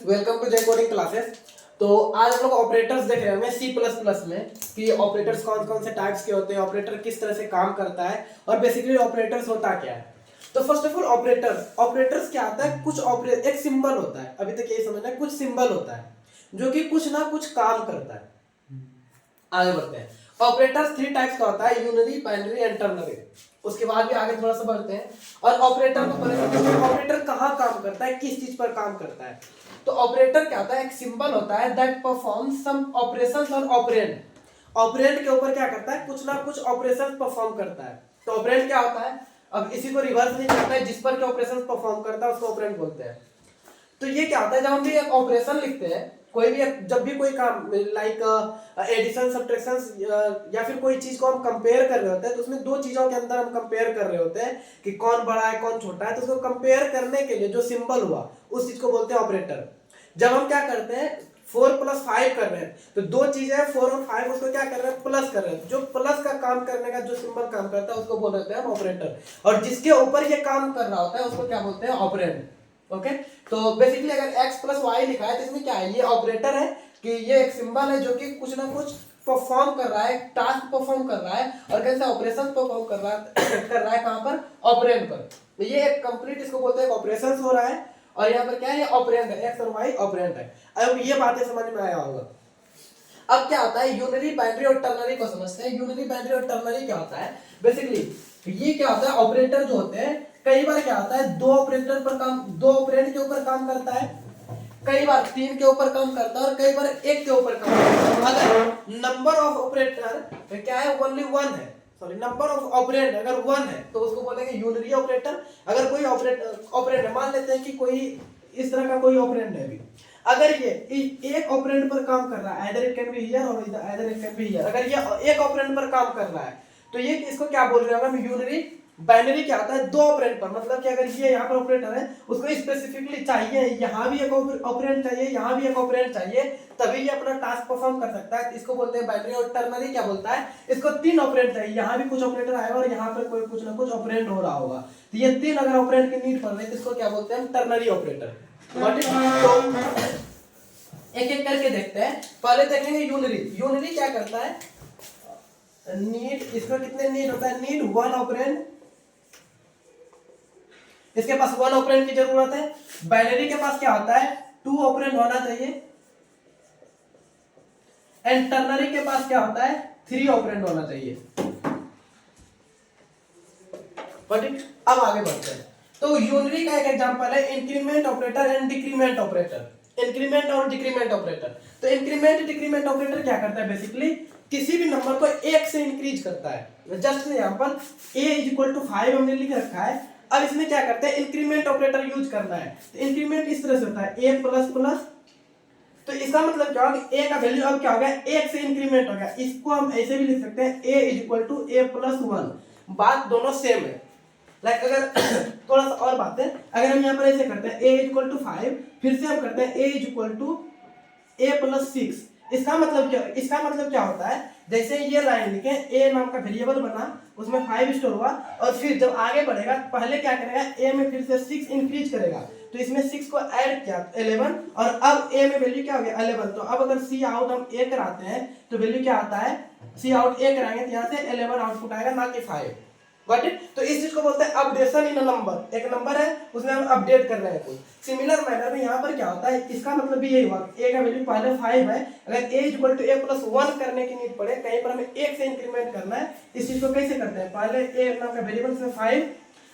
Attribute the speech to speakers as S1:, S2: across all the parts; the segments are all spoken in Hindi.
S1: वेलकम टू जय कोडिंग क्लासेस। तो आज हम लोग ऑपरेटर्स देख रहे होंगे सी प्लस प्लस में कि ऑपरेटर्स कौन कौन से टाइप्स के होते हैं, ऑपरेटर किस तरह से काम करता है और बेसिकली ऑपरेटर्स होता क्या है। तो फर्स्ट ऑफ ऑल ऑपरेटर्स क्या आता है, एक सिंबल होता है। अभी तक यही समझना है, कुछ सिंबल होता है जो कि कुछ ना कुछ काम करता है। आगे बढ़ते हैं। ऑपरेटर्स थ्री टाइप्स का होता है, यूनरी, बाइनरी एंड टर्नरी। उसके बाद भी आगे थोड़ा सा बढ़ते हैं और ऑपरेटर को पता करते हैं ऑपरेटर कहाँ काम करता है, किस चीज पर काम करता है। तो ऑपरेटर क्या होता है, एक सिंबल होता है that perform some operations on operand. Operand के ऊपर क्या करता है, कुछ ना कुछ ऑपरेशंस परफॉर्म करता है। तो ऑपरेंड क्या होता है, अब इसी को रिवर्स नहीं करता है, जिस पर क्या ऑपरेशंस परफॉर्म करता है उसको ऑपरेंड बोलते हैं। तो ये क्या होता है, जब हम भी एक ऑपरेशन लिखते हैं, कोई भी जब भी कोई काम लाइक एडिशन, सब्ट्रैक्शन या फिर कोई चीज को हम कंपेयर कर रहे होते हैं, तो उसमें दो चीजों के अंदर हम कंपेयर कर रहे होते हैं कि कौन बड़ा है कौन छोटा है। तो उसको कंपेयर करने के लिए जो सिंबल हुआ उस चीज को बोलते हैं ऑपरेटर। जब हम क्या करते हैं 4 + 5 कर रहे हैं, तो दो चीजें हैं 4 और 5, उसको क्या कर रहे हैं, प्लस कर रहे हैं। जो प्लस का काम करने का जो सिंबल काम करता है उसको बोल देते हैं हम ऑपरेटर, और जिसके ऊपर ये काम कर रहा होता है उसको क्या बोलते हैं, ऑपरेंड। ओके, तो बेसिकली अगर x + y लिखा है तो इसमें क्या है, ये ऑपरेटर है कि ये एक सिंबल है जो कि कुछ ना कुछ परफॉर्म कर रहा है, टास्क परफॉर्म कर रहा है और कैसे ऑपरेशन परफॉर्म कर रहा है कहां पर, ऑपरेंड पर। तो ये एक कंप्लीट इसको बोलते हैं ऑपरेशंस हो रहा है और यहाँ पर क्या है, ये ऑपरेंड है, x और y ऑपरेंड है। अब ये बातें समझ में आया होगा। अब क्या होता है, यूनरी, बाइनरी और टर्नरी को समझते हैं। यूनरी, बाइनरी और टर्नरी क्या होता है, बेसिकली ये क्या होता है, ऑपरेटर जो होते हैं कई बार क्या होता है दो ऑपरेंड के ऊपर काम करता है, कई बार 3 के ऊपर काम करता है और कई बार 1 के ऊपर काम करता है। अगर नंबर ऑफ ऑपरेटर क्या है, ओनली 1 है, सॉरी नंबर ऑफ ऑपरेंड अगर 1 है तो उसको बोलेंगे यूनरी ऑपरेटर। अगर कोई ऑपरेंड मान लेते हैं कि कोई इस तरह का कोई ऑपरेंड है भी, अगर ये एक ऑपरेंड पर काम कर रहा है, either it can be here और either it can be here, अगर ये एक ऑपरेंड पर काम कर रहा है तो ये इसको क्या बोल रहे हैं हम, यूनरी। बाइनरी क्या आता है, दो ऑपरेंड पर, मतलब कि अगर ये यहाँ पर ऑपरेटर है उसको स्पेसिफिकली चाहिए यहाँ भी एक ऑपरेंड चाहिए, यहाँ भी एक ऑपरेंड चाहिए, तभी ये अपना टास्क परफॉर्म कर सकता है। इसको बोलते हैं बाइनरी। और टर्नरी क्या बोलता है, इसको 3 ऑपरेंड चाहिए, यहाँ भी कुछ ऑपरेटर आएगा और यहाँ पर कोई कुछ ना कुछ ऑपरेंड हो रहा होगा। तो ये 3 अगर ऑपरेंड की नीड पड़ रही है तो इसको क्या बोलते हैं, टर्नरी ऑपरेटर। तो एक एक करके देखते हैं। पहले देखेंगे यूनरी। यूनरी क्या करता है, नीड, इसका कितने नीड होता है, नीड 1 ऑपरेंड, इसके पास 1 ऑपरेंड की जरूरत है। बाइनरी के पास क्या होता है, 2 ऑपरेंड होना चाहिए। एंड टर्नरी के पास क्या होता है, 3 ऑपरेंड होना चाहिए। ठीक, अब आगे बढ़ते हैं। तो यूनरी का एक एग्जांपल है increment operator and decrement operator. Increment और डिक्रीमेंट ऑपरेटर। तो इंक्रीमेंट डिक्रीमेंट ऑपरेटर क्या करता है, बेसिकली किसी भी नंबर को 1 से इंक्रीज करता है। जस्ट एग्जांपल a = 5 हमने लिख रखा है। अब इसमें क्या करते हैं, इंक्रीमेंट ऑपरेटर यूज करना है। तो इंक्रीमेंट इस तरह से होता है a++। तो इसका मतलब क्या होगा, a का वैल्यू अब क्या हो गया, 1 से इंक्रीमेंट हो गया। इसको हम ऐसे भी लिख सकते हैं a = a+1। बात दोनों सेम है। लाइक अगर थोड़ा सा और बात है, अगर हम यहाँ पर ऐसे करते हैं a = 5, फिर से हम करते हैं a = a+6। इसका मतलब क्या होता है, जैसे ये लाइन लिखे a नाम का वेरिएबल बना, उसमें 5 स्टोर हुआ और फिर जब आगे बढ़ेगा पहले क्या करेगा, a में फिर से 6 इंक्रीज करेगा। तो इसमें 6 को ऐड किया 11 और अब a में वैल्यू क्या हो गया, 11। तो अब अगर सी आउट हम a कराते हैं तो वैल्यू क्या आता है, सी आउट a कराएंगे तो यहाँ से 11 आउटपुट आएगा, ना कि 5। Got it. तो इस चीज को बोलते हैं अपडेशन इन अ नंबर। एक नंबर है उसमें हम अपडेट कर रहे हैं कोई। सिमिलर मैनर में यहाँ पर क्या होता है, इसका मतलब भी यही हुआ, a का वैल्यू पहले 5 है, अगर a = a+1 करने की नीड पड़े, कहीं पर हमें 1 से इंक्रीमेंट करना है, इस चीज को कैसे करते हैं, पहले a नाम का वेरिएबल में 5,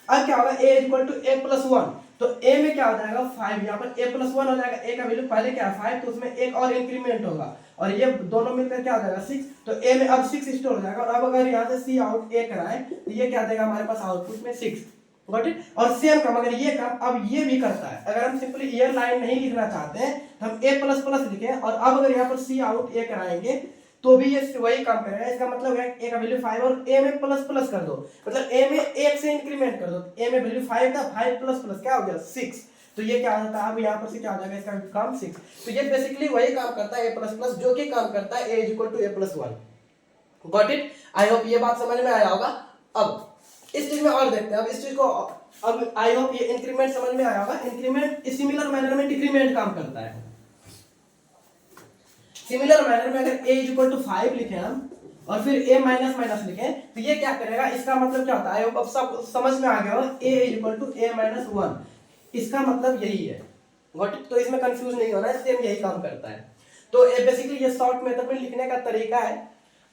S1: अब क्या होगा a = a+1। तो a में क्या हो जाएगा 5, यहाँ पर a+1 हो जाएगा, a का वैल्यू पहले क्या है 5, तो उसमें एक और इंक्रीमेंट होगा और ये दोनों मिलकर क्या हो जाएगा 6। तो a में अब 6 स्टोर हो जाएगा और अब अगर यहाँ से सी आउट a कराएं तो ये क्या देगा हमारे पास आउटपुट में 6। Got it. और सेम काम अगर ये काम अब ये भी करता है, अगर हम सिंपली ईयर लाइन नहीं लिखना चाहते हैं तो हम a++ लिखें और अब अगर यहाँ पर सी आउट a कराएंगे तो भी ये वही काम करेगा। इसका मतलब है a का वैल्यू 5 और a में प्लस कर दो, मतलब a में 1 से इंक्रीमेंट कर दो। a में वैल्यू 5 था, 5 प्लस क्या हो गया 6। तो ये क्या होता है, अब यहाँ पर से क्या हो जाएगा, इसका काम 6। तो ये बेसिकली वही काम करता है a++, जो कि काम करता है a = a+1। Got it. I hope ये बात समझ में आया होगा। अब इस चीज में और देखते हैं, अब इस चीज को अब आई होप ये इंक्रीमेंट समझ में आया होगा। इंक्रीमेंट सिमिलर मैनर में डिक्रीमेंट काम करता है। सिमिलर मैनर में अगर a इक्वल टू 5 लिखे हम और फिर a माइनस माइनस लिखे तो ये क्या करेगा, इसका मतलब क्या होता है, आई होप अब सब समझ में आ गया हो। a equal to a minus 1, इसका मतलब यही है। Got it? तो इसमें कंफ्यूज नहीं होना है, सेम यही काम करता है। तो बेसिकली ये शॉर्ट मेथड में लिखने का तरीका है।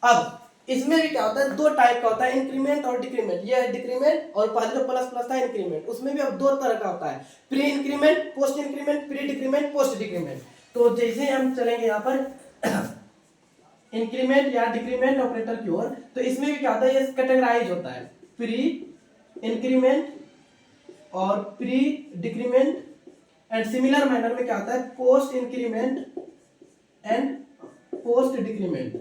S1: अब इसमें भी क्या होता है, दो टाइप का होता है, इंक्रीमेंट और डिक्रीमेंट। ये है डिक्रीमेंट और पहले जो प्लस प्लस था इंक्रीमेंट। उसमें भी अब दो तरह का होता है, pre increment, post increment, pre decrement, post decrement. तो जैसे हम चलेंगे यहाँ पर इंक्रीमेंट या डिक्रीमेंट ऑपरेटर की ओर, तो इसमें भी क्या होता है, ये कैटेगराइज होता है, प्री इंक्रीमेंट और pre decrement. And similar manner में क्या होता है, post increment and post decrement.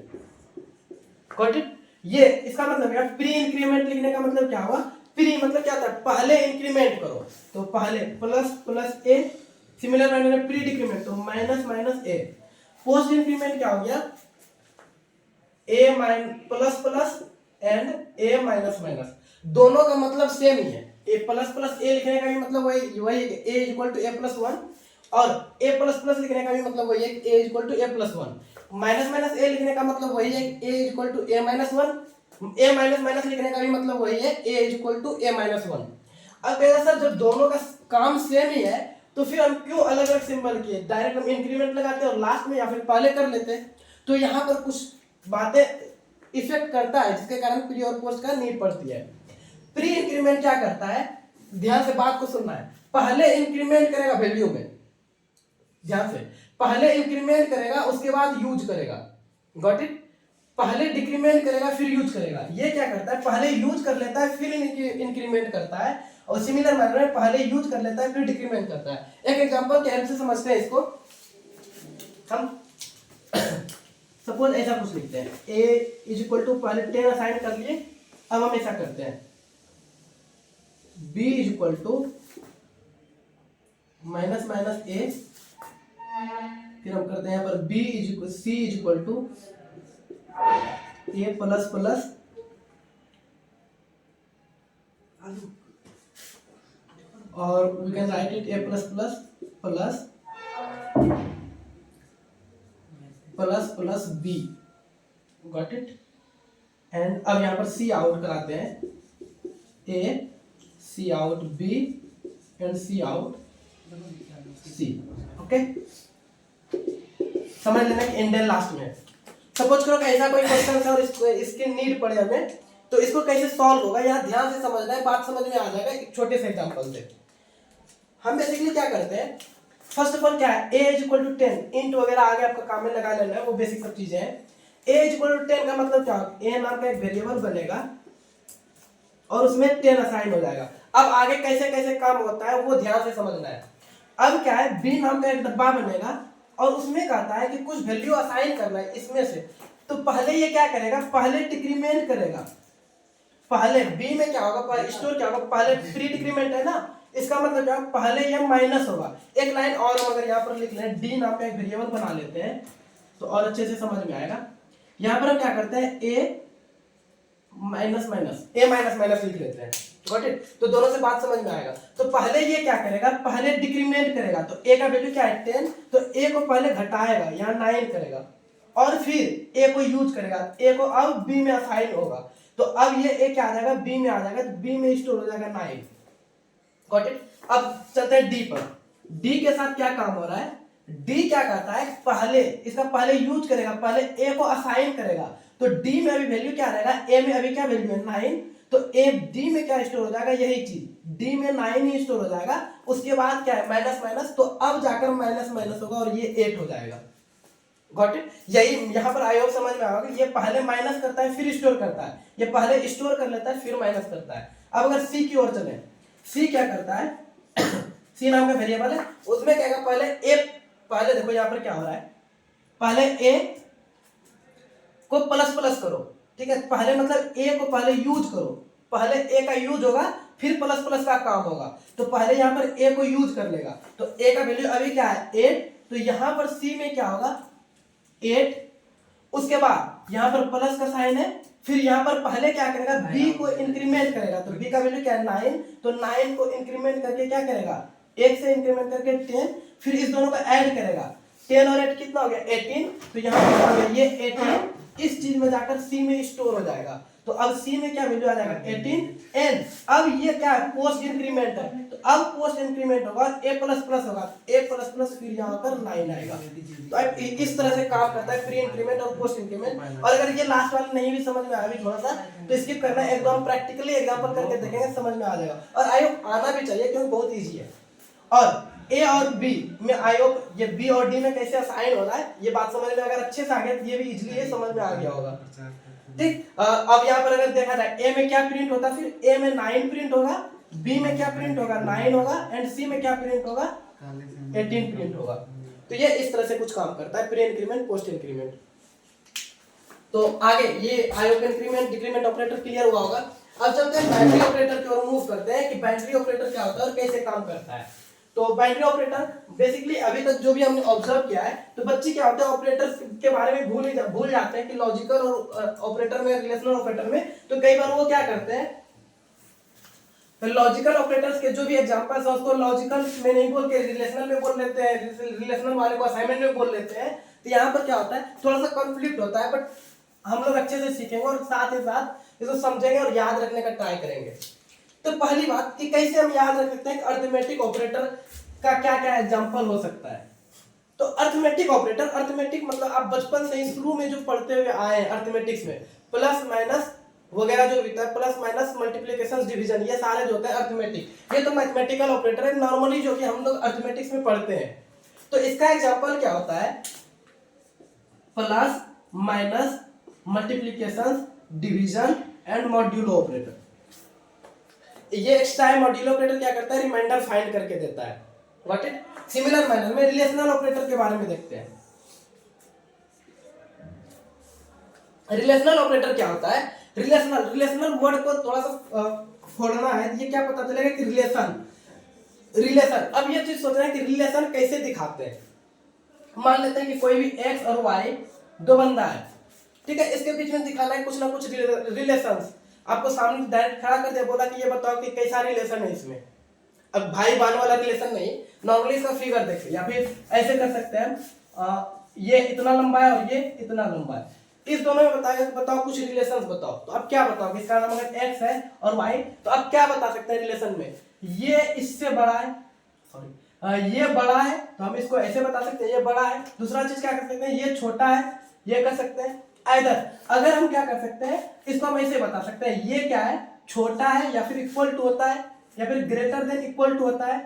S1: Got it? ये इसका मतलब है प्री इंक्रीमेंट लिखने का मतलब क्या हुआ, प्री मतलब क्या होता है, पहले इंक्रीमेंट करो, तो पहले plus plus A. Similar manner में प्री डिक्रीमेंट तो minus minus A. Post increment क्या हो गया, A mine plus plus and A minus minus. दोनों का मतलब सेम ही है। ए प्लस प्लस ए लिखने का भी मतलब वही है, A equal to A plus 1, और ए प्लस प्लस लिखने का भी मतलब वही है, A equal to A plus 1। Minus minus A लिखने का मतलब वही है, A equal to A minus 1। A minus minus लिखने का भी मतलब वही है, A equal to A minus 1। अब कहते सर जब दोनों का काम सेम ही है तो फिर हम क्यों अलग अलग सिंबल किए, डायरेक्ट हम इंक्रीमेंट लगाते और लास्ट में या फिर पहले कर लेते। तो यहाँ पर कुछ बातें इफेक्ट करता है जिसके कारण प्री और पोस्ट का नीड पड़ती है। प्री इंक्रीमेंट क्या करता है, ध्यान से बात को सुनना है, पहले इंक्रीमेंट करेगा वैल्यू में, ध्यान से, पहले इंक्रीमेंट करेगा उसके बाद यूज करेगा। Got it? पहले डिक्रीमेंट करेगा फिर यूज करेगा। ये क्या करता है, पहले यूज कर लेता है फिर इंक्रीमेंट करता है, और सिमिलर मैनर में पहले यूज कर लेता है फिर डिक्रीमेंट करता है। एक एग्जांपल के हेल्प से समझते हैं इसको। हम सपोज ऐसा कुछ लिखते हैं, a इज इक्वल टू पहले 10 असाइन कर लिए। अब हम ऐसा करते हैं, b is equal to minus minus a, फिर हम करते हैं यहाँ पर b is equal c is equal to a plus plus और we can write it a plus plus plus plus plus B. Got it? And अब यहाँ पर सी आउट कराते हैं, A cout B and cout C. Okay, समझ लेना कि इंडेल लास्ट में। सपोज करो कि ऐसा कोई क्वेश्चन है और इसकी नीड पड़े हमें, तो इसको कैसे सॉल्व होगा, यहाँ ध्यान से समझना है, बात समझ में आ जाएगा एक छोटे से एग्जांपल से। हम बेसिकली क्या करते हैं, फर्स्ट ऑफ ऑल क्या है, a is equal to 10, int वगैरह आगे आपका काम में लगा लेना है, वो बेसिक सब चीजें हैं। a इज इक्वल टू 10 का मतलब क्या होगा, a नाम का एक वेरिएबल बनेगा और उसमें 10 असाइन हो जाएगा। अब आगे कैसे कैसे काम होता है वो ध्यान से समझना है। अब क्या है, b नाम का एक डब्बा बनेगा और उसमें कहता है कि कुछ वैल्यू असाइन करना है इसमें से। तो पहले ये क्या करेगा, पहले डिक्रीमेंट करेगा। पहले b में क्या होगा, पहले स्टोर क्या होगा, पहले प्री डिक्रीमेंट है ना, इसका मतलब क्या, पहले यह माइनस होगा। एक लाइन और हम अगर यहाँ पर लिख लें, डी नाम का एक वेरिएबल बना लेते हैं तो और अच्छे से समझ में आएगा। यहाँ पर हम क्या करते हैं, ए माइनस माइनस ए माइनस माइनस लिख लेते हैं। Got it? तो दोनों से बात समझ में आएगा। तो पहले ये क्या करेगा, पहले डिक्रीमेंट करेगा। तो ए का वैल्यू क्या है 10, तो ए को पहले घटाएगा, यहाँ 9 करेगा और फिर ए को यूज करेगा। ए को अब बी में असाइन होगा, तो अब ये ए क्या आ जाएगा, बी में आ जाएगा, तो बी में स्टोर हो जाएगा 9। Got it? अब चलते हैं डी पर। डी के साथ क्या काम हो रहा है, डी क्या करता है, पहले इसका पहले यूज करेगा, पहले ए को असाइन करेगा। तो डी में अभी वैल्यू क्या रहेगा, ए में अभी क्या वैल्यू है 9, तो ए डी में क्या स्टोर हो जाएगा, यही चीज डी में 9 ही स्टोर हो जाएगा। उसके बाद क्या है, माइनस माइनस, तो अब जाकर माइनस माइनस होगा और ये 8 हो जाएगा। Got it? यही यहाँ पर आई होप समझ में आएगा, ये पहले माइनस करता है फिर स्टोर करता है, ये पहले स्टोर कर लेता है फिर माइनस करता है। अब अगर सी की ओर चले, सी क्या करता है, सी नाम का वेरिएबल है, उसमें क्या है, पहले ए, पहले देखो यहाँ पर क्या हो रहा है, पहले ए को प्लस प्लस करो, ठीक है, पहले मतलब ए को पहले यूज करो, पहले ए का यूज होगा फिर प्लस प्लस का काम होगा। तो पहले यहाँ पर ए को यूज कर लेगा, तो ए का वैल्यू अभी क्या है 8, तो यहाँ पर सी में क्या होगा 8, उसके बाद यहाँ पर प्लस का साइन है फिर यहाँ पर पहले क्या करेगा, b को इंक्रीमेंट करेगा, तो b का वैल्यू क्या है 9, तो 9 को इंक्रीमेंट करके क्या करेगा, 1 से इंक्रीमेंट करके 10, फिर इस दोनों को ऐड करेगा, 10 और 8 कितना हो गया 18, तो यहाँ पर आ गया ये 18 इस चीज में जाकर c में स्टोर हो जाएगा, तो अब c में क्या वैल्यू आ जाएगा 18 एंड अब ये क्या है पोस्ट इंक्रीमेंट है, तो अब पोस्ट इंक्रीमेंट होगा a प्लस प्लस होगा, a प्लस प्लस फिर यहाँ पर 9 आएगा। तो अब इस तरह से काम करता है प्री इंक्रीमेंट और पोस्ट इंक्रीमेंट। और अगर ये लास्ट वाला नहीं भी समझ में आया भी थोड़ा सा तो स्किप करना है, एकदम प्रैक्टिकली एग्जांपल करके देखेंगे समझ में आ जाएगा, और आई होप आना भी चाहिए क्योंकि बहुत इजी है। और A और B में आई होप ये B और D में कैसे असाइन हो रहा है ये बात समझ में अगर अच्छे से आ गया तो ये भी इजीली ये समझ में आ गया होगा। ठीक, अब यहाँ पर अगर देखा जाए A में क्या प्रिंट होता है, फिर A में 9 प्रिंट होगा, B में क्या प्रिंट होगा 9 होगा, एंड C में क्या प्रिंट होगा 18 प्रिंट होगा। तो ये इस तरह से कुछ काम करता है प्री इंक्रीमेंट पोस्ट इंक्रीमेंट। तो आगे ये आयोग इंक्रीमेंट डिक्रीमेंट ऑपरेटर क्लियर हुआ होगा। अब चलते हैं बाइनरी ऑपरेटर की ओर मूव करते हैं कि बाइनरी ऑपरेटर क्या होता है और कैसे काम करता है। तो बाइनरी ऑपरेटर बेसिकली अभी तक जो भी हमने ऑब्जर्व किया है, तो बच्चे क्या होते हैं ऑपरेटर्स के बारे में भूल जाते हैं कि लॉजिकल और ऑपरेटर में रिलेशनल ऑपरेटर में, तो कई बार वो क्या करते हैं लॉजिकल ऑपरेटर्स के जो भी एग्जांपल्स है उसको लॉजिकल में नहीं बोल के रिलेशनल में बोल लेते हैं, रिलेशनल वाले को असाइनमेंट में बोल लेते हैं। तो यहाँ पर क्या होता है थोड़ा सा कॉन्फ्लिक्ट होता है, बट हम लोग अच्छे से सीखेंगे और साथ ही साथ इसको समझेंगे और याद रखने का ट्राई करेंगे। तो पहली बात कि कैसे हम याद रख सकते हैं कि अरिथमेटिक ऑपरेटर का क्या क्या एग्जांपल हो सकता है। तो अरिथमेटिक ऑपरेटर, अरिथमेटिक मतलब आप बचपन से ही शुरू में जो पढ़ते हुए आए हैं अरिथमेटिक्स में, प्लस माइनस वगैरह जो होता है, प्लस माइनस मल्टीप्लिकेशन डिवीजन, ये सारे जो होते हैं अरिथमेटिक, ये तो मैथमेटिकल ऑपरेटर है नॉर्मली जो कि हम लोग अरिथमेटिक्स में पढ़ते हैं। तो इसका एग्जांपल क्या होता है plus minus multiplication division and modulo operator. ये एक्स्ट्रा है मॉड्यूलो ऑपरेटर क्या करता है रिमाइंडर फाइंड करके देता है। व्हाट इट सिमिलर मैनर में रिलेशनल ऑपरेटर के बारे में देखते हैं। रिलेशनल ऑपरेटर क्या होता है, रिलेशनल वर्ड को थोड़ा सा फोड़ना है, ये क्या पता चलेगा कि रिलेशन। अब ये चीज सोच रहे हैं कि रिलेशन कैसे दिखाते हैं। मान लेते हैं कि कोई भी एक्स और वाई दो बंदा है, ठीक है, इसके बीच में दिखाना है कुछ ना कुछ रिलेशंस। आपको सामने डायरेक्ट खड़ा कर दिया, बोला कि ये बताओ कि कैसा रिलेशन है इसमें। अब भाई बहन वाला रिलेशन नहीं, नॉर्मली इसका फिगर देखिए, या फिर ऐसे कर सकते हैं ये इतना लंबा है और ये इतना लंबा है, इस दोनों में बताओ कुछ रिलेशंस बताओ। तो अब क्या बताओ, इसका नाम अगर एक्स है और वाई, तो अब क्या बता सकते हैं रिलेशन में, ये इससे बड़ा है, सॉरी ये बड़ा है, तो हम इसको ऐसे बता सकते हैं ये बड़ा है। दूसरा चीज क्या कर सकते हैं, ये छोटा है, ये कर सकते हैं। अगर हम क्या कर सकते हैं, इसको हम ऐसे बता सकते हैं, ये क्या है छोटा है, या फिर इक्वल टू होता है, या फिर ग्रेटर देन इक्वल टू होता है,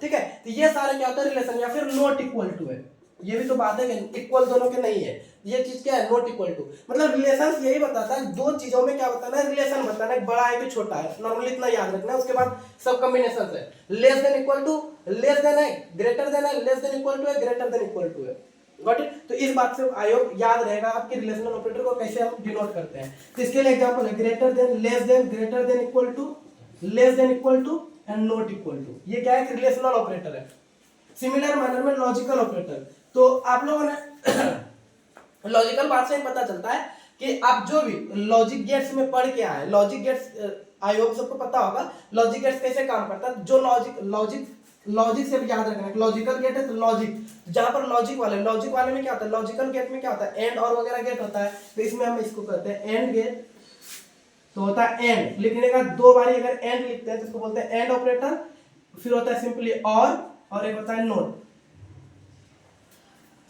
S1: ठीक है। तो ये सारे क्या होता है रिलेशन, या फिर नॉट इक्वल टू है, ये भी तो बात है कि इक्वल दोनों के नहीं है, ये चीज क्या है नॉट इक्वल टू। मतलब रिलेशन यही बताता है, दो चीजों में क्या बताना है रिलेशन बताना है, बड़ा है कि छोटा है, नॉर्मली इतना याद रखना है। उसके बाद सब कॉम्बिनेशन है, less than equal to, less than है, ग्रेटर देन है, लेस देन इक्वल टू है, ग्रेटर देन इक्वल टू है। Got it. तो इस बात से आयोग याद रहेगा आपके रिलेशनल ऑपरेटर को कैसे हम डिनोट करते हैं। तो इसके लिए एग्जांपल है greater than, less than, greater than equal to, less than equal to and not equal to. ये क्या है रिलेशनल ऑपरेटर है। सिमिलर मैनर में लॉजिकल ऑपरेटर, तो आप लोगों ने लॉजिकल बात से पता चलता है कि आप जो भी लॉजिक गेट्स में पढ़ के आए, लॉजिक गेट्स आयोग सबको पता होगा लॉजिक गेट्स कैसे काम करता है। जो लॉजिक से भी याद रखना है, लॉजिकल गेट है तो लॉजिक, जहां पर लॉजिक वाले में क्या होता है, लॉजिकल गेट में क्या होता है एंड और वगैरह गेट होता है, तो इसमें हम इसको कहते हैं एंड गेट। तो होता है एंड, लिखने का दो बारी अगर एंड लिखते हैं तो इसको बोलते हैं एंड ऑपरेटर। फिर होता है सिंपली और एक होता है नोट।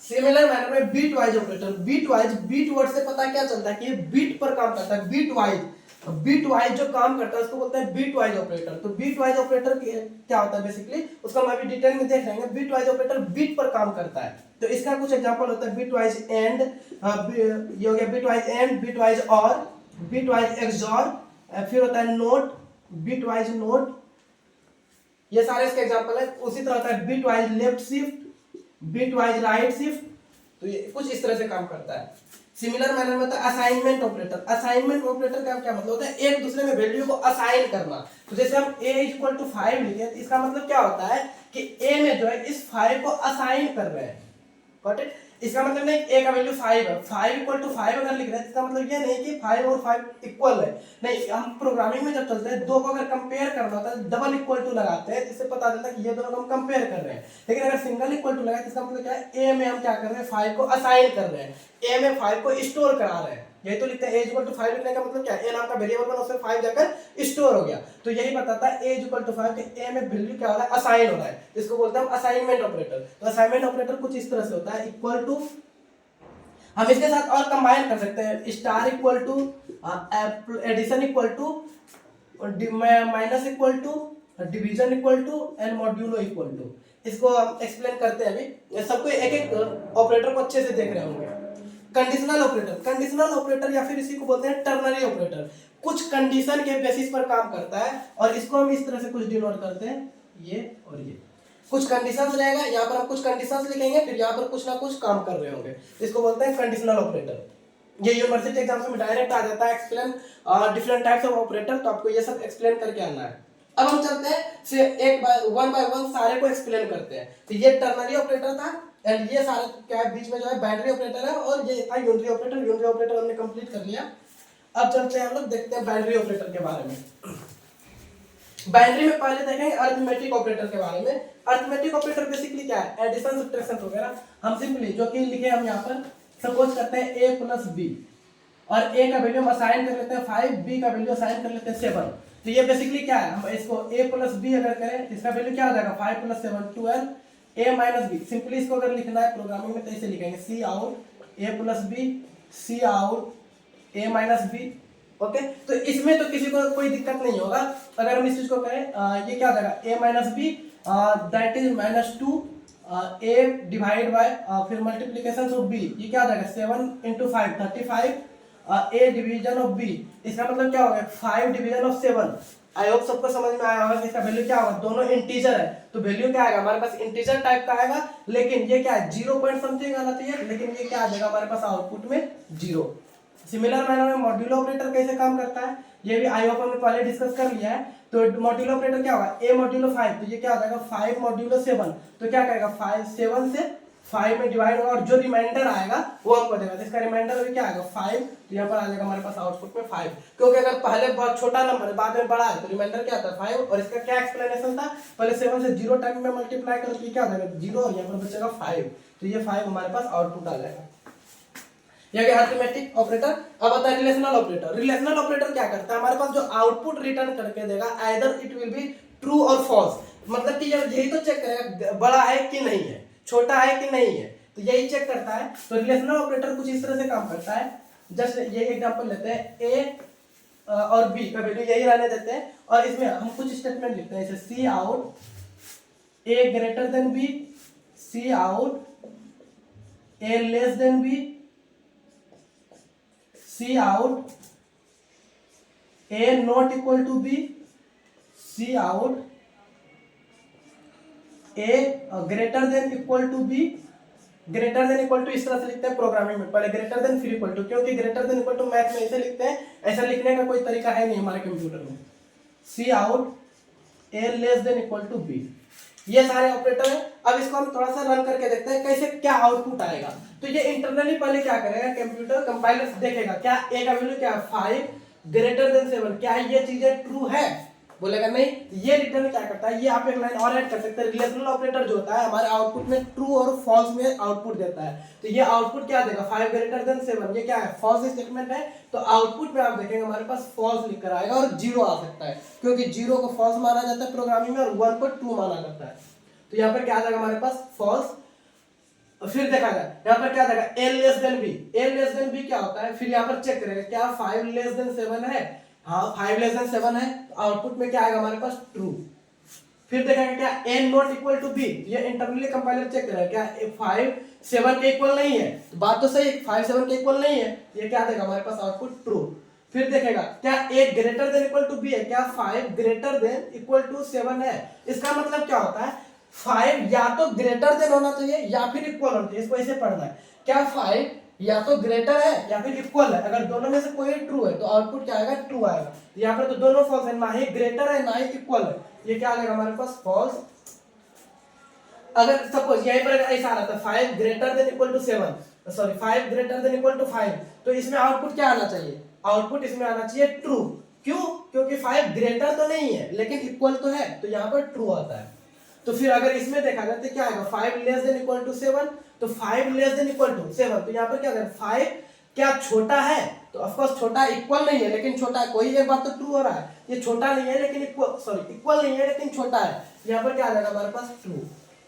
S1: सिमिलर मैनर में bitwise operator, bit word से पता क्या चलता है कि ये बीट पर काम करता है, बीट वाइज जो काम करता है उसको बोलते हैं बीट वाइज ऑपरेटर। तो बीट वाइज ऑपरेटर क्या होता है बेसिकली उसका हम अभी डिटेल में देख लेंगे। बीट वाइज ऑपरेटर बीट पर काम करता है, तो इसका कुछ एग्जांपल होता है बीट वाइज एंड, ये हो गया bitwise and, bitwise or, bitwise XOR, फिर होता है नोट, बीट वाइज नोट, ये सारे इसके एग्जांपल है। उसी तरह होता है bitwise left shift, bitwise right shift, तो ये कुछ इस तरह से काम करता है। सिमिलर मैनर में होता है असाइनमेंट ऑपरेटर। असाइनमेंट ऑपरेटर का क्या मतलब होता है, एक दूसरे में वैल्यू को असाइन करना। तो जैसे हम a इक्वल टू 5 लिखे तो इसका मतलब क्या होता है कि a में जो है इस 5 को असाइन कर रहे हैं। Got it. इसका मतलब नहीं ए का वैल्यू 5 है, 5 इक्वल टू 5 अगर लिख रहे हैं इसका मतलब ये नहीं कि 5 और 5 इक्वल है, नहीं, हम प्रोग्रामिंग में जब चलते हैं दो को अगर कंपेयर करना होता है डबल इक्वल टू लगाते हैं, इससे पता चलता है कि ये दोनों को हम कंपेयर कर रहे हैं। लेकिन अगर सिंगल इक्वल टू लगाए तो इसका मतलब क्या है, ए में हम क्या कर रहे हैं 5 को असाइन कर रहे हैं, ए में 5 को स्टोर करा रहे हैं। यही तो लिखते हैं ए इक्वल टू 5 लिखने का मतलब क्या है, ए नाम का वेरिएबल बना उसमें 5 जाकर स्टोर हो गया, तो यही बताता है ए इक्वल टू 5 के ए में वैल्यू क्या हो रहा है, असाइन हो रहा है, इसको बोलते हैं हम असाइनमेंट ऑपरेटर। तो असाइनमेंट ऑपरेटर कुछ इस तरह से होता है, इक्वल टू, हम इसके साथ और कंबाइन कर सकते हैं, star equal to, addition equal to, minus equal to, division equal to and modulo equal to. इसको हम एक्सप्लेन करते हैं अभी, सबको एक एक ऑपरेटर को अच्छे से देख रहे होंगे। कंडीशनल ऑपरेटर, कंडीशनल ऑपरेटर या फिर इसी को बोलते हैं टर्नरी ऑपरेटर, कुछ कंडीशन के बेसिस पर काम करता है, और इसको हम इस तरह से कुछ डिनोट करते हैं, ये और ये कुछ कंडीशंस रहेगा, यहाँ पर हम कुछ कंडीशंस लिखेंगे, फिर यहाँ पर कुछ ना कुछ काम कर रहे होंगे, इसको बोलते हैं कंडीशनल ऑपरेटर। ये यूनिवर्सिटी एग्जाम्स में डायरेक्ट आ जाता है, explain different types of operator, तो आपको ये सब एक्सप्लेन करके आना है। अब हम चलते हैं एक वन बाय वन सारे को एक्सप्लेन करते हैं। तो ये टर्नरी ऑपरेटर था, एंड ये सारे क्या है बीच में जो है बाइनरी ऑपरेटर है, और ये था यूनिटरी ऑपरेटर। यूनिटरी ऑपरेटर हमने कंप्लीट कर लिया। अब चलते हैं हम लोग देखते हैं बाइनरी ऑपरेटर के बारे में। बाइनरी में पहले देखेंगे अरिथमेटिक ऑपरेटर के बारे में। अरिथमेटिक ऑपरेटर बेसिकली क्या है, एडिशन सब्ट्रैक्शन वगैरह। हम सिंपली जो कि लिखे हम यहाँ पर सपोज करते हैं a प्लस बी, और a का वैल्यू हम असाइन कर लेते हैं 5, b का वैल्यू असाइन कर लेते हैं 7। तो ये बेसिकली क्या है, हम इसको a प्लस बी अगर करें इसका वैल्यू क्या हो जाएगा 5 plus 7 12, a minus B. Simply इसको अगर लिखना है प्रोग्रामिंग में तो ऐसे लिखेंगे cout a plus B, cout a minus B. Okay, तो इसमें तो किसी को कोई दिक्कत नहीं होगा। अगर हम इस चीज को करें, ये क्या हो जाएगा a minus b, that is -2 a divide by फिर मल्टीप्लिकेशन ऑफ b, ये क्या हो जाएगा 7 into 5 35, a division of b। इसका मतलब क्या होगा 5 डिवीजन ऑफ 7। आई होप सबको समझ में आया होगा कि इसका वैल्यू क्या होगा, दोनों इंटीजर है तो वैल्यू क्या आएगा हमारे पास, इंटीजर टाइप का आएगा। लेकिन ये क्या है 0 पॉइंट समथिंग आना चाहिए, लेकिन ये क्या आ जाएगा हमारे पास आउटपुट में 0। सिमिलर मैनर में मॉड्यूलो ऑपरेटर कैसे काम करता है, ये भी आई होप हमने पहले डिस्कस कर लिया है। तो मॉड्यूलो ऑपरेटर क्या होगा, a मॉड्यूलो 5, तो ये क्या हो जाएगा 5 मॉड्यूलो 7। तो क्या करेगा 5 7 से 5 में डिवाइड होगा, और जो रिमाइंडर आएगा वो हमको देगा। तो इसका रिमाइंडर भी क्या आएगा 5, तो यहाँ पर आ जाएगा हमारे पास आउटपुट में 5, क्योंकि अगर पहले बहुत छोटा नंबर है बाद में बड़ा है तो रिमाइंडर क्या आता है 5। और इसका क्या एक्सप्लेनेशन था, पहले 7 से 0 टाइम में मल्टीप्लाई करो तो क्या हो जाएगा 0, और यहाँ पर बचेगा 5, तो ये 5 हमारे पास आउटपुट आ जाएगा। ये अरिथमेटिक ऑपरेटर। अब आता है रिलेशनल ऑपरेटर। रिलेशनल ऑपरेटर क्या करता है, हमारे पास जो आउटपुट रिटर्न करके देगा either it will be true और फॉल्स, मतलब कि यही तो चेक करेगा बड़ा है कि नहीं है, छोटा है कि नहीं है, तो यही चेक करता है। तो रिलेशनल ऑपरेटर कुछ इस तरह से काम करता है, जस्ट ये एग्जांपल लेते हैं a और b का वैल्यू यही रहने देते हैं, और इसमें हम कुछ स्टेटमेंट लिखते हैं जैसे cout a greater than b, cout a less than b, cout a not equal to b, cout a greater than equal to b। Greater than equal to इस तरह से लिखते हैं प्रोग्रामिंग में, पहले ग्रेटर देन फिर इक्वल टू, क्योंकि greater than equal to math में ऐसे लिखते हैं, ऐसा लिखने का कोई तरीका है नहीं हमारे कंप्यूटर में। Cout a less than equal to b, ये सारे ऑपरेटर हैं। अब इसको हम थोड़ा सा रन करके देखते हैं कैसे क्या आउटपुट आएगा। तो ये इंटरनली पहले क्या करेगा, कंप्यूटर कंपाइलर देखेगा क्या a का वैल्यू क्या है 5 ग्रेटर देन 7, क्या ये चीजें ट्रू है, बोलेगा नहीं, ये रिटर्न क्या करता है, ये आप एक लाइन और ऐड कर सकते हैं। रिलेशनल ऑपरेटर जो होता है हमारे आउटपुट में ट्रू और फॉल्स में आउटपुट देता है। तो ये आउटपुट क्या देगा 5 ग्रेटर देन 7, ये क्या है फॉल्स स्टेटमेंट है, तो आउटपुट में आप देखेंगे हमारे पास फॉल्स लिख कर आएगा, और 0 आ सकता है, क्योंकि 0 को फॉल्स माना जाता है प्रोग्रामिंग में, और 1 को ट्रू माना जाता है। तो यहाँ पर क्या आ जाएगा हमारे पास फॉल्स। फिर देखा जाए यहाँ पर क्या आ जाएगा a less than b, a less than b क्या होता है, फिर यहाँ पर चेक करेगा क्या 5 लेस देन 7 है, हाँ 5 लेस देन 7 है, तो आउटपुट में क्या आएगा हमारे पास ट्रू। फिर देखेंगे क्या a not equal to b, ये इंटरनली कंपाइलर चेक करेगा क्या 5 7 के इक्वल नहीं है, तो बात तो सही 5 7 के इक्वल नहीं है, ये क्या देगा हमारे पास आउटपुट ट्रू। फिर देखेगा क्या a greater than equal to b है, क्या 5 ग्रेटर देन इक्वल टू 7 है, इसका मतलब क्या होता है 5 या तो ग्रेटर देन होना चाहिए या फिर इक्वल होना चाहिए, इसको ऐसे पढ़ना है, क्या 5 या तो ग्रेटर है या फिर इक्वल है, अगर दोनों में से कोई ट्रू है तो आउटपुट क्या आएगा ट्रू आएगा। यहाँ पर तो दोनों फॉल्स है, ना ही ग्रेटर है ना ही इक्वल है, ये क्या आ जाएगा हमारे पास फॉल्स। अगर सपोज यहीं पर ऐसा आ रहा था 5 greater than equal to 7, sorry 5 greater than equal to 5, तो इसमें आउटपुट क्या आना चाहिए? आउटपुट इसमें आना चाहिए ट्रू। क्यों? क्योंकि 5 ग्रेटर तो नहीं है लेकिन इक्वल तो है, तो यहाँ पर ट्रू आता है। तो फिर अगर इसमें देखा जाए तो क्या आएगा? 5 लेस देन इक्वल टू 7, तो 5 लेस देन इक्वल टू 7, तो यहाँ पर क्या आएगा? 5 क्या छोटा है? तो ऑफ कोर्स छोटा इक्वल नहीं है लेकिन छोटा है। कोई एक बात तो ट्रू हो रहा है, ये छोटा नहीं है लेकिन इक्वल, सॉरी इक्वल नहीं है लेकिन छोटा है, यहाँ पर क्या आ जाएगा हमारे पास? ट्रू।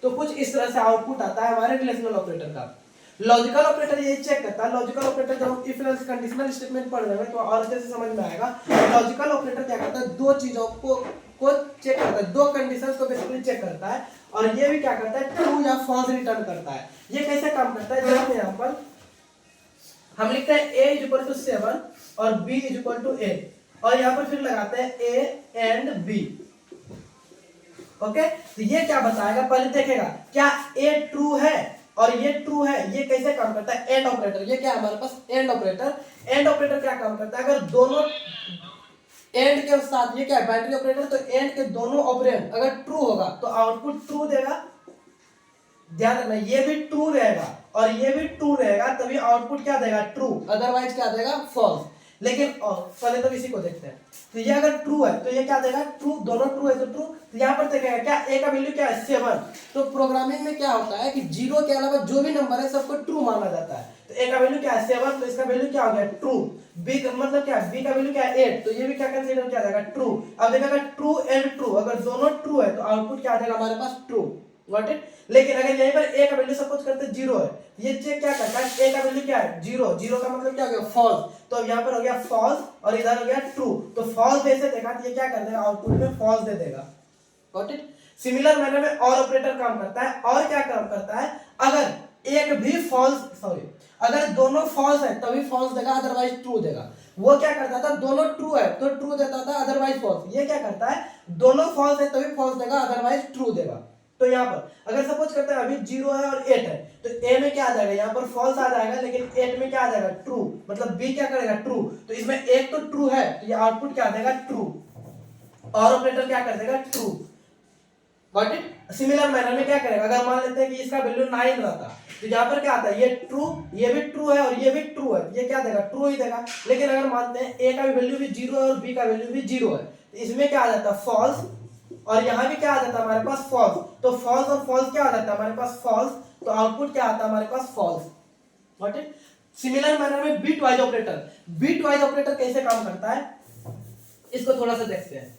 S1: तो कुछ इस तरह से आउटपुट आता है हमारे रिलेशनल ऑपरेटर का। लॉजिकल ऑपरेटर ये चेक करता है, लॉजिकल ऑपरेटर जब हम इफ एल्स कंडीशनल स्टेटमेंट पढ़ रहे हैं तो और अच्छे से समझ में आएगा। लॉजिकल ऑपरेटर क्या करता है? दो चीजों को चेक करता है, दो कंडीशंस को बेसिकली चेक करता है, और ये भी क्या करता है? ट्रू या फॉल्स रिटर्न करता है। ये कैसे काम करता है? जब यहाँ पर हम लिखते हैं a इक्वल टू 7 और b इक्वल टू 8, और यहाँ पर फिर लगाते हैं a एंड b। ओके, तो ये क्या बताएगा? पहले देखेगा क्या a ट्रू है और ये ट्रू है। ये कैसे काम करता है? And operator. ये क्या है हमारे पास? And operator. एंड ऑपरेटर क्या काम करता है? अगर दोनों एंड के साथ, ये क्या है? बाइनरी ऑपरेटर, तो एंड के दोनों ऑपरेंड अगर ट्रू होगा तो आउटपुट ट्रू देगा। ध्यान रखना, ये भी ट्रू रहेगा और ये भी ट्रू रहेगा, तभी आउटपुट क्या देगा? ट्रू, अदरवाइज क्या देगा? फॉल्स। लेकिन पहले तो इसी को देखते हैं। तो ये अगर ट्रू है तो ये क्या देगा? ट्रू। दोनों ट्रू है तो ट्रू। तो यहाँ पर देखेगा क्या? ए का वैल्यू क्या है? 7। तो प्रोग्रामिंग में क्या होता है कि 0 के अलावा जो भी नंबर है सबको ट्रू माना जाता है। तो ए का वैल्यू क्या है? 7, तो इसका वैल्यू क्या हो गया? ट्रू। बी का मतलब क्या है? बी का वैल्यू क्या है? 8, तो ये भी क्या कंसीडर किया जाएगा? ट्रू। अब देखेगा ट्रू एंड ट्रू, अगर दोनों ट्रू है तो आउटपुट क्या आ जाएगा हमारे पास? ट्रू। Got it? लेकिन अगर यहीं पर ए का वैल्यू सपोज करते 0 है, ये चेक क्या करता है? ए का वैल्यू क्या है? 0। 0 का मतलब क्या हो गया? फॉल्स। तो अब यहाँ पर हो गया फॉल्स और इधर हो गया ट्रू। तो फॉल्स जैसे देखा तो ये क्या कर देगा? आउटपुट में फॉल्स दे देगा। Got it? सिमिलर मैनर में और ऑपरेटर काम करता है। और क्या काम करता है? अगर एक भी फॉल्स, सॉरी अगर दोनों फॉल्स है तभी फॉल्स देगा, अदरवाइज ट्रू देगा। वो क्या करता था? दोनों ट्रू है तो ट्रू देता था, अदरवाइज फॉल्स। ये क्या करता है? दोनों फॉल्स है तभी फॉल्स देगा, अदरवाइज ट्रू देगा। तो यहाँ पर अगर सपोज करते हैं अभी 0 है और 8 है, तो ए में क्या आ जाएगा? यहाँ पर फॉल्स आ जाएगा, लेकिन 8 में क्या आ जाएगा? ट्रू। मतलब बी क्या करेगा? ट्रू। तो इसमें एक तो ट्रू है तो ये आउटपुट क्या देगा? ट्रू। और ऑपरेटर क्या कर देगा? True. Got it? Similar manner में क्या करेगा? अगर मान लेते हैं कि इसका वैल्यू 9 रहता तो यहाँ पर क्या आता है? ये ट्रू, ये भी ट्रू है और ये भी ट्रू है, ये क्या देगा? ट्रू ही देगा। लेकिन अगर मानते हैं ए का वैल्यू भी 0 है और बी का वैल्यू भी 0 है, तो इसमें क्या आ जाता है? फॉल्स। और यहाँ भी क्या आ जाता है हमारे पास? फॉल्स। तो फॉल्स और फॉल्स क्या आ जाता है हमारे पास? फॉल्स। तो आउटपुट क्या आता है हमारे पास? False. Got it? Similar manner में bitwise operator. Bitwise operator कैसे काम करता है इसको थोड़ा सा देखते हैं।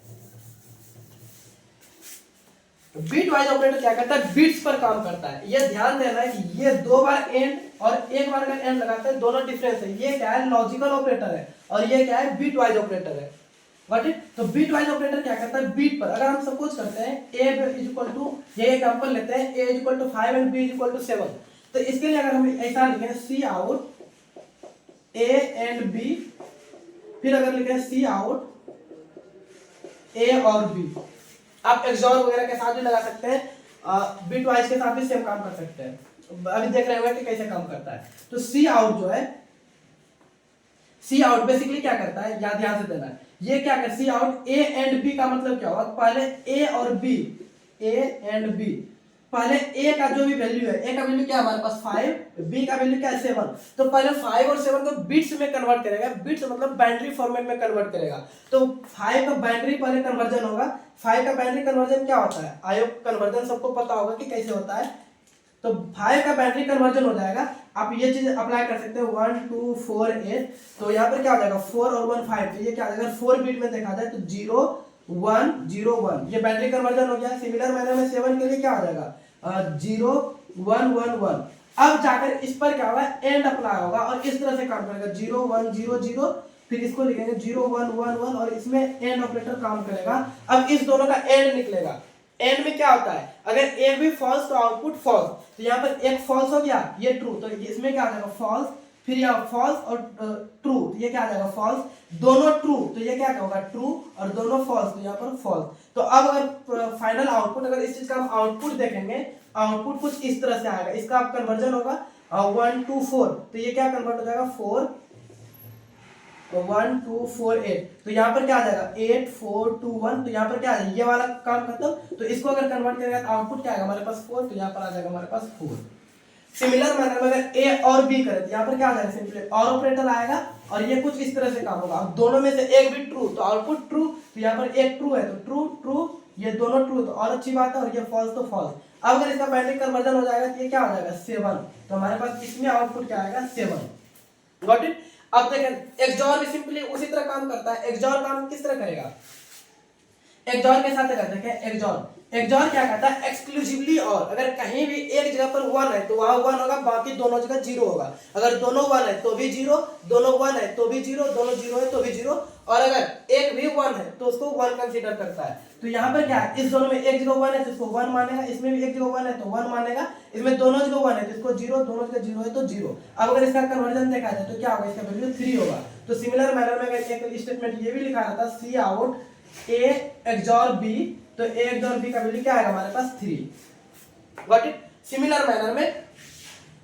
S1: बिट वाइज ऑपरेटर क्या करता है? बिट्स पर काम करता है। ये ध्यान देना है कि ये 2 बार एंड और 1 बार अगर एंड लगाते हैं दोनों डिफरेंस है। ये क्या है? लॉजिकल ऑपरेटर है और ये क्या है? बिट वाइज ऑपरेटर है। Got it? तो बीट वाइज ऑपरेटर क्या करता है? बीट पर अगर हम सपोज करते हैं a इक्वल टू, ये एग्जांपल लेते हैं a equal to 5 and b equal to 7, तो इसके लिए अगर हम ऐसा लिखें cout a and b, फिर अगर लिखें सी आउट a और b, आप एक्सॉर वगैरह के साथ भी लगा सकते हैं, बिट वाइज के साथ भी सेम काम कर सकते हैं। अभी देख रहे होंगे कि कैसे काम करता है। तो सी आउट जो है, सी आउट बेसिकली क्या करता है, या ध्यान से देना है, ये क्या कर सी आउट ए एंड बी का मतलब क्या होगा? पहले ए और बी, ए एंड बी, पहले ए का जो भी वैल्यू है, ए का वैल्यू क्या है हमारे पास 5, बी का वैल्यू क्या है 7, तो पहले 5 और 7 को बिट्स में कन्वर्ट करेगा। बिट्स मतलब बाइनरी फॉर्मेट में कन्वर्ट करेगा। तो 5 का बाइनरी पहले कन्वर्जन होगा। 5 का बाइनरी कन्वर्जन क्या होता है? आयो कन्वर्जन सबको पता होगा कि कैसे होता है। तो 5 का बाइनरी कन्वर्जन हो जाएगा। आप ये चीज अप्लाई कर सकते हो 1 2 4 8, तो यहाँ पर क्या हो जाएगा 4 और 1 5, तो ये क्या हो जाएगा 4 बिट में देखा जाए तो 0 1 0 1, ये बाइनरी कन्वर्जन हो गया। सिमिलर मैनर में 7 के लिए क्या हो जाएगा 0 1 1 1। अब जाकर इस पर क्या होगा? एंड अप्लाई होगा और इस तरह से काम करेगा 0 1 0 0, फिर इसको लिखेंगे 0 1 1 1 और इसमें एंड ऑपरेटर काम करेगा। अब इस दोनों का एंड निकलेगा। एंड में क्या होता है? अगर एक भी फॉल्स तो आउटपुट फॉल्स, तो यहाँ पर एक फॉल्स हो गया, ये ट्रू, तो इसमें क्या आ जाएगा फॉल्स, फिर यहाँ फॉल्स और ट्रू, तो ये क्या आ जाएगा फॉल्स। दोनों ट्रू तो ये क्या होगा ट्रू, और दोनों फॉल्स तो यहाँ पर फॉल्स। तो अब अगर फाइनल आउटपुट, अगर इस चीज का हम आउटपुट देखेंगे, आउटपुट कुछ इस तरह से आएगा। इसका आप कन्वर्जन होगा 1 2 4, तो ये क्या कन्वर्ट हो जाएगा 4 तो 1 2 4 8, तो यहाँ पर क्या आ जाएगा 8 4 2 1, तो यहाँ पर क्या आ जाएगा ये वाला काम खत्म। तो इसको अगर कन्वर्ट करेगा तो आउटपुट क्या आएगा हमारे पास 4, तो यहाँ पर आ जाएगा हमारे पास 4। सिमिलर मैनर में अगर ए और बी करें तो यहाँ पर क्या आ जाएगा सिंपली और ऑपरेटर आएगा और ये कुछ इस तरह से काम होगा। अब दोनों में से एक भी ट्रू तो आउटपुट ट्रू, तो यहाँ पर एक ट्रू है तो ट्रू ट्रू, ये दोनों ट्रू तो और अच्छी बात है, और ये फॉल्स तो फॉल्स। अब अगर इसका बाइनरी कन्वर्जन हो जाएगा तो ये क्या हो जाएगा 7, तो हमारे पास इसमें आउटपुट क्या आएगा 7। Got it. अब देखें एक्सऑर भी सिंपली उसी तरह काम करता है। एक्सऑर काम किस तरह करेगा, एक्सऑर के साथ करते हैं एक्सऑर क्या कहता है एक्सक्लूसिवली और, अगर कहीं भी एक जगह पर 1 है तो वहां 1 होगा, बाकी दोनों जगह 0 होगा। अगर दोनों 1 है तो भी 0, दोनों 1 है तो भी 0, दोनों 0 है तो भी 0, और अगर एक भी 1 है तो उसको 1 कंसीडर करता है। तो यहाँ पर क्या है इस दोनों में एक जगह 1 है तो इसको 1 मानेगा, इसमें भी एक जगह 1 है तो 1 मानेगा, इसमें दोनों जगह 1 है तो इसको 0, दोनों जगह 0 है तो 0। अब अगर इसका कन्वर्जन देखा जाए तो क्या होगा, इसका वैल्यू 3 होगा। तो सिमिलर मैनर में अगर एक स्टेटमेंट ये भी लिखा रहता सी आउट ए एक्सऑर बी, तो ए एक्सऑर बी का वैल्यू क्या आएगा हमारे पास 3। Got it. सिमिलर मैनर में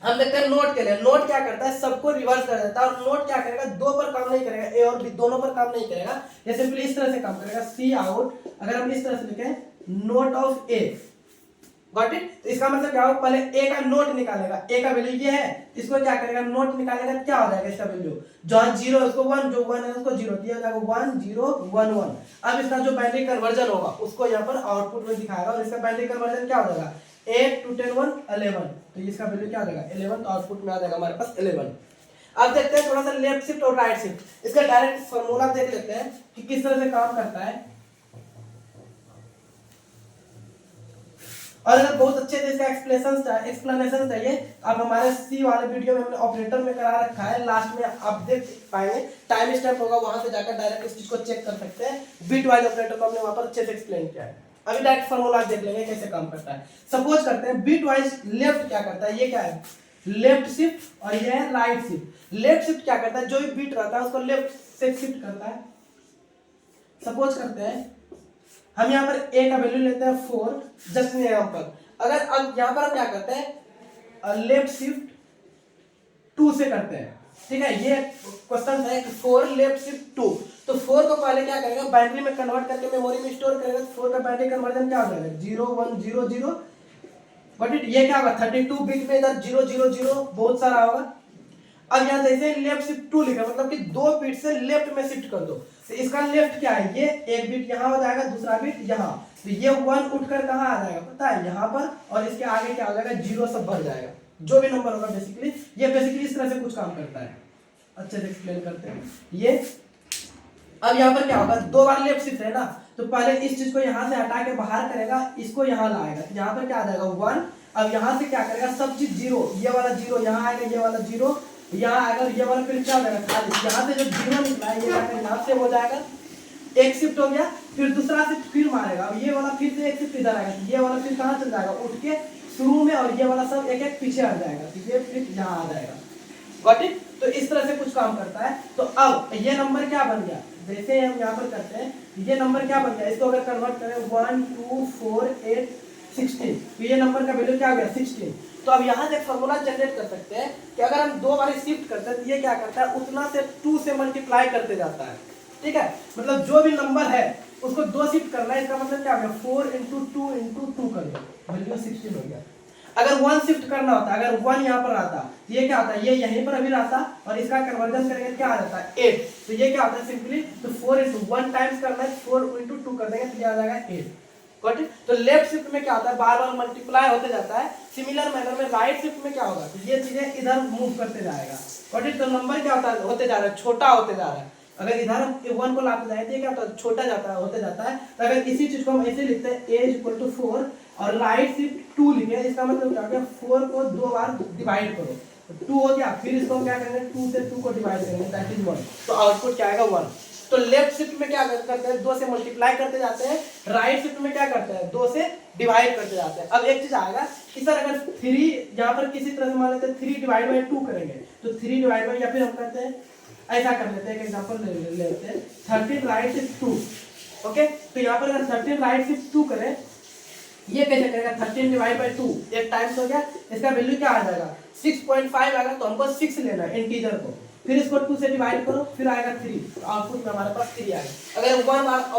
S1: हम देखते हैं नोट के लिए, नोट क्या करता है सबको रिवर्स कर देता है, और नोट क्या करेगा दो पर काम नहीं करेगा, ए और बी दोनों पर काम नहीं करेगा, ये सिंपली इस तरह से काम करेगा सी आउट। अगर हम इस तरह से लिखें note of A, got it, तो इसका मतलब क्या होगा पहले ए का नोट निकालेगा, ए का वैल्यू ये है, इसको क्या करेगा नोट निकालेगा, क्या हो जाएगा इसका वैल्यू जहां 0 है उसको 1, जो 1 है उसको 0 दिया जाएगा 1 0 1 1। अब इसका जो बाइनरी कन्वर्जन होगा उसको यहाँ पर आउटपुट में दिखाएगा, और इसका बाइनरी कन्वर्जन क्या हो जाएगा 8 2 10 1 11, तो इसका वैल्यू क्या आ जाएगा 11, तो आउटपुट में आ जाएगा हमारे पास 11। अब देखते हैं थोड़ा सा लेफ्ट शिफ्ट और राइट शिफ्ट, इसका डायरेक्ट फॉर्मूला देख लेते हैं कि किस तरह से काम करता है। और अगर बहुत अच्छे से इसका एक्सप्लेनेशन चाहिए आप हमारे सी वाले वीडियो में हमने ऑपरेटर में करा रखा है, लास्ट में आप देख पाएंगे टाइम स्टैम्प होगा, वहां से जाकर डायरेक्ट इस चीज को चेक कर सकते हैं। बिट वाइज ऑपरेटर को हमने वहां पर अच्छे से एक्सप्लेन किया है। अभी डायरेक्ट फॉर्मूला देख लेंगे कैसे काम करता है। सपोज करते हैं बिट वाइज लेफ्ट क्या करता है, ये क्या है लेफ्ट शिफ्ट और ये है राइट शिफ्ट। लेफ्ट शिफ्ट क्या करता है जो भी बिट रहता है उसको लेफ्ट से शिफ्ट करता है। सपोज करते हैं हम यहाँ पर a का वैल्यू लेते हैं 4, जस्ट यहाँ पर अगर अब यहाँ पर हम क्या करते हैं लेफ्ट शिफ्ट 2 से करते हैं, ठीक है। ये क्वेश्चन है 4 लेफ्ट शिफ्ट 2, तो 4 को पहले क्या करेगा बाइनरी में कन्वर्ट करके मेमोरी में स्टोर करेगा, 4 का बाइनरी कन्वर्जन क्या हो जाएगा 0 1 0 0, बट ये क्या होगा 32 बिट में इधर 0 0 0 बहुत सारा होगा। अब यहाँ जैसे लेफ्ट शिफ्ट 2 लिखा मतलब कि 2 बिट से लेफ्ट में शिफ्ट कर दो, तो इसका लेफ्ट क्या है ये एक बिट यहाँ हो जाएगा, दूसरा बिट यहाँ, तो ये 1 उठकर कहाँ आ जाएगा पता है यहाँ पर, और इसके आगे क्या हो जाएगा 0 सब भर जाएगा जो भी नंबर होगा। बेसिकली ये बेसिकली इस तरह से कुछ काम करता है। अच्छे से एक्सप्लेन करते हैं ये। अब यहाँ पर क्या होगा 2 बार लेफ्ट शिफ्ट है ना, तो पहले इस चीज को यहाँ से हटा के बाहर करेगा, इसको यहाँ लाएगा, तो यहाँ पर क्या आ जाएगा 1। अब यहाँ से क्या करेगा सब चीज 0, ये वाला 0 यहाँ आएगा, ये वाला 0 यहाँ आएगा, ये वाला फिर क्या हो जाएगा खाली, यहाँ से जब 0 निकला है ये जाकर यहाँ से हो जाएगा, एक शिफ्ट हो गया, फिर दूसरा शिफ्ट फिर मारेगा, अब ये वाला फिर से एक शिफ्ट इधर आएगा, ये वाला फिर कहाँ चल जाएगा उठ के शुरू में, और ये वाला सब एक एक पीछे आ जाएगा, तो ये फिर यहाँ आ जाएगा। Got it. तो इस तरह से कुछ काम करता है। तो अब ये नंबर क्या बन गया, जैसे हम यहाँ पर करते हैं ये नंबर क्या बन गया, इसको अगर कन्वर्ट करें 1 2 4 8 16, तो ये नंबर का वैल्यू क्या आ गया 16। तो अब यहाँ से फॉर्मूला जनरेट कर सकते हैं कि अगर हम 2 बार शिफ्ट करते हैं तो ये क्या करता है उतना से 2 से मल्टीप्लाई करते जाता है, ठीक है। मतलब जो भी नंबर है उसको 2 शिफ्ट करना है, इसका मतलब क्या हो गया 4 × 2 × 2 कर दो, वैल्यू 16 हो गया। अगर 1 शिफ्ट करना होता, अगर 1 यहाँ पर आता, ये क्या होता है ये यहीं पर अभी रहता, और इसका कन्वर्जन करेंगे क्या आ जाता है 8, तो ये क्या होता है सिंपली तो 4 × 1 टाइम्स करना है, 4 × 2 कर देंगे तो ये आ जाएगा 8। Got it. तो लेफ्ट शिफ्ट में क्या होता है बार बार मल्टीप्लाई होते जाता है। सिमिलर मैनर में राइट शिफ्ट में क्या होगा तो ये चीजें इधर मूव करते जाएगा। Got it. तो नंबर क्या होता है होते जा रहा है, छोटा होते जा रहा है। अगर इधर हम 1 को लाते जाए तो ये क्या होता है छोटा जाता है होते जाता है। तो अगर इसी चीज को हम ऐसे लिखते हैं a = 4 और राइट शिफ्ट 2 लिखे, इसका मतलब क्या हो गया 4 को 2 बार डिवाइड करो तो 2 हो गया, फिर इसको क्या करेंगे 2 से 2 को डिवाइड करेंगे दैट इज 1, तो आउटपुट क्या आएगा 1। तो लेफ्ट शिफ्ट में क्या करते हैं 2 से मल्टीप्लाई करते जाते हैं, राइट शिफ्ट में क्या करते हैं 2 से डिवाइड करते जाते हैं। अब एक चीज आएगा कि सर अगर 3 यहाँ पर किसी तरह से मान लेते हैं 3/2 करेंगे तो 3/, या फिर हम करते हैं ऐसा कर लेते हैं, एक एग्जांपल ले लेते हैं 13 राइट शिफ्ट 2, ओके। तो यहाँ पर अगर 13 राइट शिफ्ट 2 करें, ये कैसे करेगा 13/2 एक टाइम्स हो गया, इसका वैल्यू क्या आ जाएगा 6.5 आएगा, तो हमको 6 लेना है इंटीजर को। फिर इसको 2 से डिवाइड करो, फिर आएगा 3, तो आउटपुट में हमारे पास 3 आएगा। अगर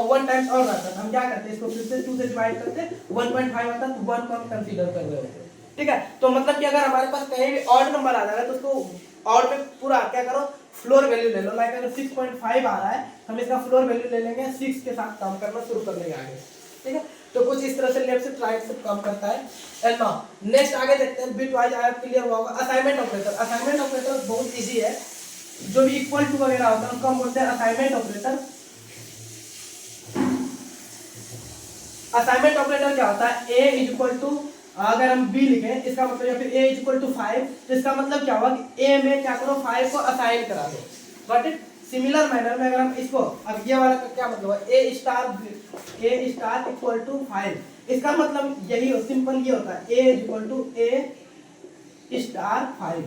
S1: 1 टाइम्स और रहता तो हम क्या करते, इसको फिर से 2 से डिवाइड करते, 1.5 आता तो 1 को हम कंसीडर कर रहे होते। ठीक है, तो मतलब कि अगर हमारे पास कहीं भी ऑड नंबर आ जाएगा तो उसको ऑड में पूरा क्या करो, फ्लोर वैल्यू ले लो। लाइक अगर 6.5 आ रहा है, हम इसका फ्लोर वैल्यू ले लेंगे, 6 के साथ काम करना शुरू कर देंगे आगे। ठीक है, तो कुछ इस तरह से लेफ्ट से राइट से काम करता है। एंड नाउ नेक्स्ट आगे देखते हैं, बिट वाइज आया क्लियर हुआ होगा। असाइनमेंट ऑपरेटर, असाइनमेंट ऑपरेटर बहुत इजी है, जो भी इक्वल टू वगैरह होता है उसको हम बोलते हैं असाइनमेंट ऑपरेटर। असाइनमेंट ऑपरेटर क्या होता है, a इज इक्वल टू, अगर हम b लिखें इसका मतलब, या फिर a इज इक्वल टू 5, तो इसका मतलब क्या हुआ कि a में क्या करो, 5 को असाइन करा दो। Got it. सिमिलर मैनर में अगर हम इसको, अब ये वाला का क्या मतलब है, a स्टार इक्वल टू 5, इसका मतलब यही हो, सिंपल ये होता है, a is equal to a star 5।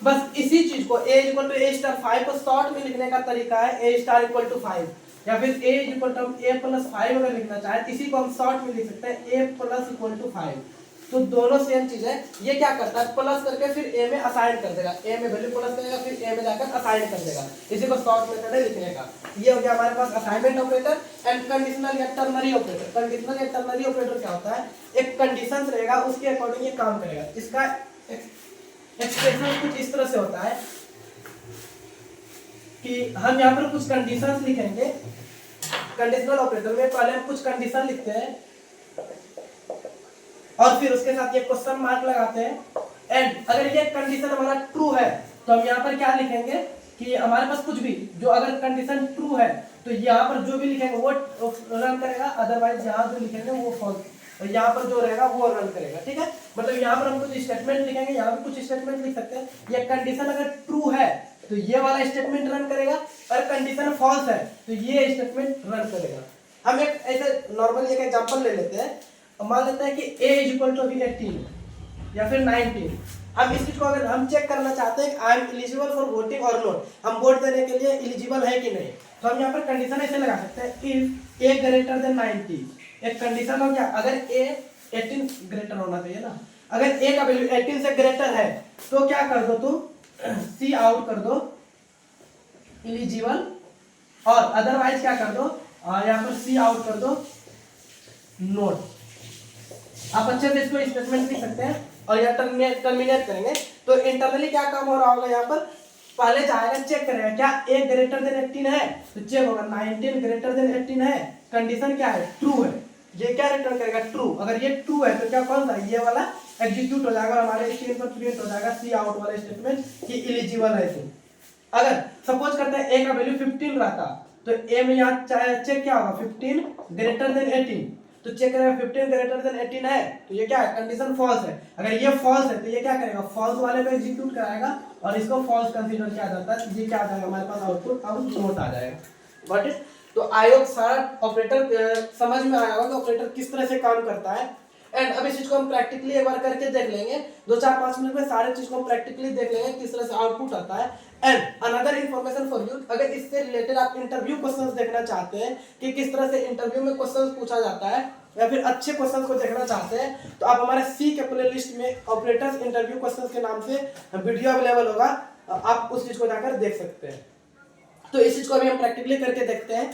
S1: बस इसी चीज को a equal to a star 5 को शॉर्ट में लिखने का तरीका है a स्टार इक्वल टू 5, या फिर a equal to a plus 5 अगर लिखना चाहे इसी को हम शॉर्ट में लिख सकते हैं a प्लस इक्वल टू 5। तो दोनों सेम चीज है। ये क्या करता है, प्लस करके फिर a में असाइन कर देगा, a में वैल्यू प्लस करेगा, फिर a में जाकर असाइन कर देगा। इसी को शॉर्ट मेथड है लिखने का। ये हो गया हमारे पास असाइनमेंट ऑपरेटर। एंड कंडीशनल या टर्नरी ऑपरेटर, कंडीशनल या टर्नरी ऑपरेटर क्या होता है, एक कंडीशन रहेगा उसके अकॉर्डिंग ये काम करेगा। इसका एक्सप्रेशन कुछ इस तरह से होता है कि हम यहाँ पर कुछ कंडीशंस लिखेंगे। कंडीशनल ऑपरेटर में पहले हम कुछ कंडीशन लिखते हैं और फिर उसके साथ ये क्वेश्चन मार्क लगाते हैं। एंड अगर ये कंडीशन हमारा ट्रू है तो हम यहाँ पर क्या लिखेंगे कि हमारे पास कुछ भी, जो अगर कंडीशन ट्रू है तो यहाँ पर जो भी लिखेंगे वो रन करेगा, अदरवाइज यहाँ जो लिखेंगे वो फॉल्स, यहाँ पर जो रहेगा वो रन करेगा। ठीक है, मतलब यहाँ पर हम कुछ स्टेटमेंट लिखेंगे, यहाँ पर कुछ स्टेटमेंट लिख सकते हैं। ये कंडीशन अगर ट्रू है तो ये वाला स्टेटमेंट रन करेगा, और कंडीशन फॉल्स है तो ये स्टेटमेंट रन करेगा। हम एक ऐसे नॉर्मल एक एग्जांपल ले लेते हैं। मान लेते हैं कि a इज इक्वल टू 18 या फिर 19। हम इस चीज को अगर हम चेक करना चाहते हैं I am eligible for voting और नॉट, हम वोट देने के लिए एलिजिबल है कि नहीं, तो हम यहाँ पर कंडीशन ऐसे लगा सकते हैं, इफ a ग्रेटर देन 90। एक कंडीशन हो गया, अगर a 18 ग्रेटर होना चाहिए ना, अगर a का वैल्यू 18 से ग्रेटर है तो क्या कर दो तुम, सी आउट कर दो एलिजिबल, और अदरवाइज क्या कर दो, यहाँ पर सी आउट कर दो नोट। आप अच्छे से इसको स्टेटमेंट लिख सकते हैं और यहाँ टर्मिनेट करेंगे। तो इंटरनली क्या काम हो रहा होगा, यहाँ पर पहले जाएगा चेक करेगा क्या a ग्रेटर देन 18 है, तो चेक होगा 19 ग्रेटर देन 18 है, कंडीशन क्या है, ट्रू है, ये क्या रिटर्न करेगा, ट्रू। अगर ये ट्रू है तो क्या कौन सा, ये वाला एग्जीक्यूट हो जाएगा, हमारे स्क्रीन पर प्रिंट हो जाएगा सी आउट वाला स्टेटमेंट कि एलिजिबल है तुम। अगर सपोज करते हैं a का वैल्यू 15 रहता तो a में यहाँ चेक क्या होगा, 15 ग्रेटर देन 18, तो चेक करेगा 15 ग्रेटर देन 18 है तो ये क्या है, कंडीशन फॉल्स है। अगर ये फॉल्स है तो ये क्या करेगा, फॉल्स वाले को एग्जीक्यूट कराएगा और इसको फॉल्स कंसीडर किया जाता है। ये क्या आ जाएगा हमारे पास, आउटपुट नोट आ जाएगा। Got it. तो आई होप सारा ऑपरेटर समझ में आया होगा कि ऑपरेटर किस तरह से काम करता है। एंड अब इस चीज को हम प्रैक्टिकली एक बार करके देख लेंगे, 2-4-5 मिनट में सारे चीज को हम प्रैक्टिकली देख लेंगे किस तरह से आउटपुट आता है। And another information for you, अगर इससे रिलेटेड आप इंटरव्यू क्वेश्चंस देखना चाहते हैं कि किस तरह से इंटरव्यू में क्वेश्चंस पूछा जाता है, या फिर अच्छे क्वेश्चंस को देखना चाहते हैं, तो आप हमारे सी के प्लेलिस्ट में ऑपरेटर्स इंटरव्यू क्वेश्चंस के नाम से वीडियो अवेलेबल होगा, आप उस चीज को जाकर देख सकते हैं। तो इस चीज को अभी हम प्रैक्टिकली करके देखते हैं।